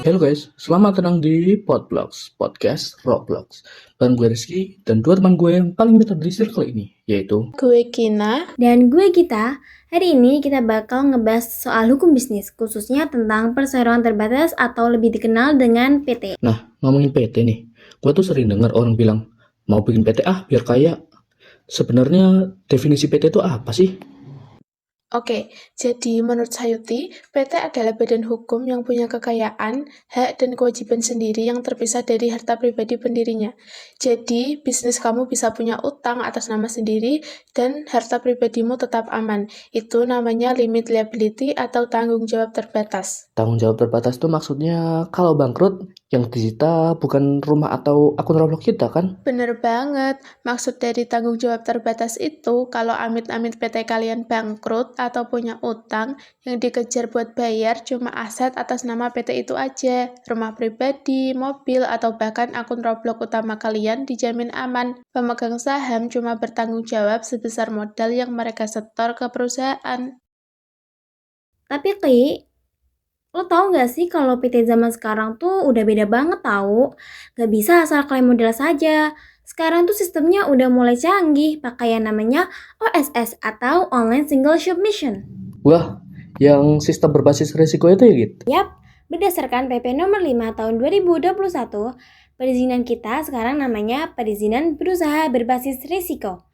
Halo guys, selamat datang di Podblocks, podcast Roblox. Dan gue Rizky, dan dua teman gue yang paling pintar di circle ini, yaitu Gue Kina. Dan gue Gita. Hari ini kita bakal ngebahas soal hukum bisnis, khususnya tentang perseroan terbatas atau lebih dikenal dengan PT. Nah, ngomongin PT nih, gue tuh sering dengar orang bilang, mau bikin PT biar kaya. Sebenarnya definisi PT itu apa sih? Oke, jadi menurut Sayuti, PT adalah badan hukum yang punya kekayaan, hak, dan kewajiban sendiri yang terpisah dari harta pribadi pendirinya. Jadi, bisnis kamu bisa punya utang atas nama sendiri dan harta pribadimu tetap aman. Itu namanya limit liability atau tanggung jawab terbatas. Tanggung jawab terbatas tuh maksudnya kalau bangkrut, yang disita bukan rumah atau akun Roblox kita kan? Bener banget, maksud dari tanggung jawab terbatas itu kalau amit-amit PT kalian bangkrut atau punya utang yang dikejar buat bayar cuma aset atas nama PT itu aja. Rumah pribadi, mobil, atau bahkan akun Roblox utama kalian dijamin aman. Pemegang saham cuma bertanggung jawab sebesar modal yang mereka setor ke perusahaan. Tapi Ki, lo tau gak sih kalau PT zaman sekarang tuh udah beda banget tau? Gak bisa asal klaim modal saja. Sekarang tuh sistemnya udah mulai canggih, pakai yang namanya OSS atau Online Single Submission. Wah, yang sistem berbasis risiko itu ya gitu? Yap, berdasarkan PP nomor 5 tahun 2021, perizinan kita sekarang namanya perizinan berusaha berbasis risiko.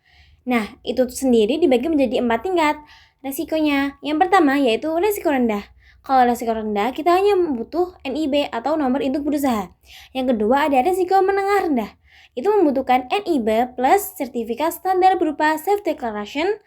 Nah, itu sendiri dibagi menjadi 4 tingkat resikonya. Yang pertama yaitu resiko rendah. Kalau resiko rendah, kita hanya butuh NIB atau nomor induk berusaha. Yang kedua ada resiko menengah rendah. Itu membutuhkan NIB plus sertifikat standar berupa self-declaration.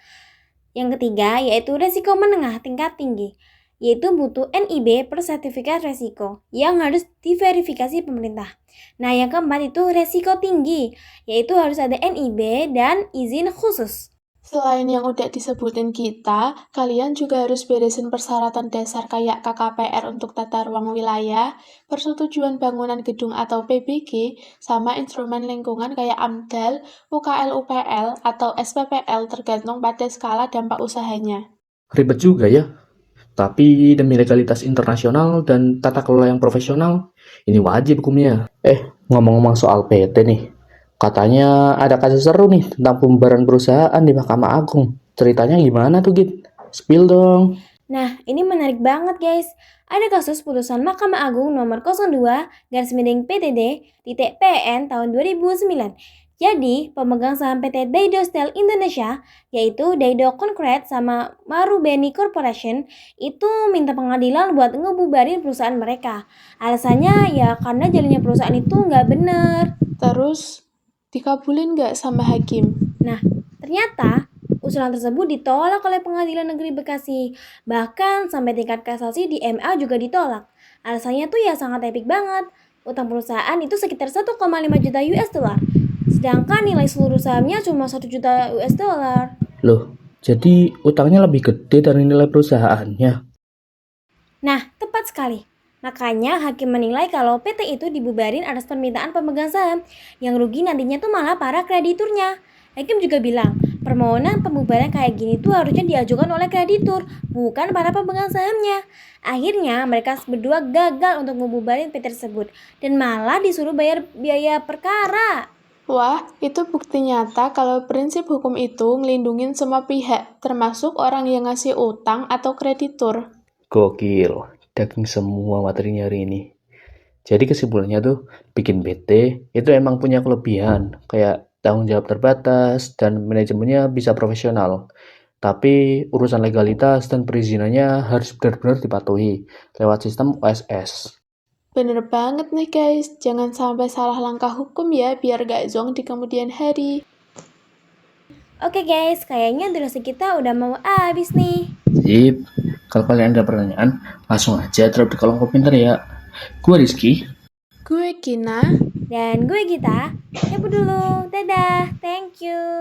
Yang ketiga yaitu resiko menengah tingkat tinggi, yaitu butuh NIB plus sertifikat resiko yang harus diverifikasi pemerintah. Nah, yang keempat itu resiko tinggi, yaitu harus ada NIB dan izin khusus. Selain yang udah disebutin kita, kalian juga harus beresin persyaratan dasar kayak KKPR untuk tata ruang wilayah, persetujuan bangunan gedung atau PBG, sama instrumen lingkungan kayak AMDAL, UKL-UPL, atau SPPL tergantung pada skala dampak usahanya. Ribet juga ya. Tapi demi legalitas internasional dan tata kelola yang profesional, ini wajib hukumnya. Ngomong-ngomong soal PT nih, katanya ada kasus seru nih tentang pembubaran perusahaan di Mahkamah Agung. Ceritanya gimana tuh, Git? Spill dong. Nah, ini menarik banget guys. Ada kasus putusan Mahkamah Agung nomor 02/PTD-PN tahun 2009. Jadi, pemegang saham PT Daido Steel Indonesia, yaitu Daido Concrete sama Marubeni Corporation, itu minta pengadilan buat ngebubarin perusahaan mereka. Alasannya ya karena jalannya perusahaan itu nggak benar. Terus, dikabulin nggak sama hakim? Nah, ternyata usulan tersebut ditolak oleh Pengadilan Negeri Bekasi. Bahkan sampai tingkat kasasi di MA juga ditolak. Alasannya tuh ya sangat epik banget. Utang perusahaan itu sekitar 1,5 juta US dollar. Sedangkan nilai seluruh sahamnya cuma 1 juta US dollar. Loh, jadi utangnya lebih gede dari nilai perusahaannya? Nah, tepat sekali. Makanya hakim menilai kalau PT itu dibubarin atas permintaan pemegang saham. Yang rugi nantinya tuh malah para krediturnya. Hakim juga bilang, permohonan pembubaran kayak gini tuh harusnya diajukan oleh kreditur, bukan para pemegang sahamnya. Akhirnya mereka berdua gagal untuk membubarin PT tersebut dan malah disuruh bayar biaya perkara. Wah, itu bukti nyata kalau prinsip hukum itu ngelindungin semua pihak, termasuk orang yang ngasih utang atau kreditur. Gokil, daging semua materinya hari ini. Jadi kesimpulannya tuh, bikin PT itu emang punya kelebihan, kayak tanggung jawab terbatas dan manajemennya bisa profesional. Tapi urusan legalitas dan perizinannya harus benar-benar dipatuhi lewat sistem OSS. Bener banget nih guys, jangan sampai salah langkah hukum ya, biar gak zonk di kemudian hari. Oke guys, kayaknya durasi kita udah mau habis nih. Sip, kalau kalian ada pertanyaan, langsung aja drop di kolom komentar ya. Gue Rizky. Gue Kina. Dan gue Gita. Cabut dulu. Dadah. Thank you.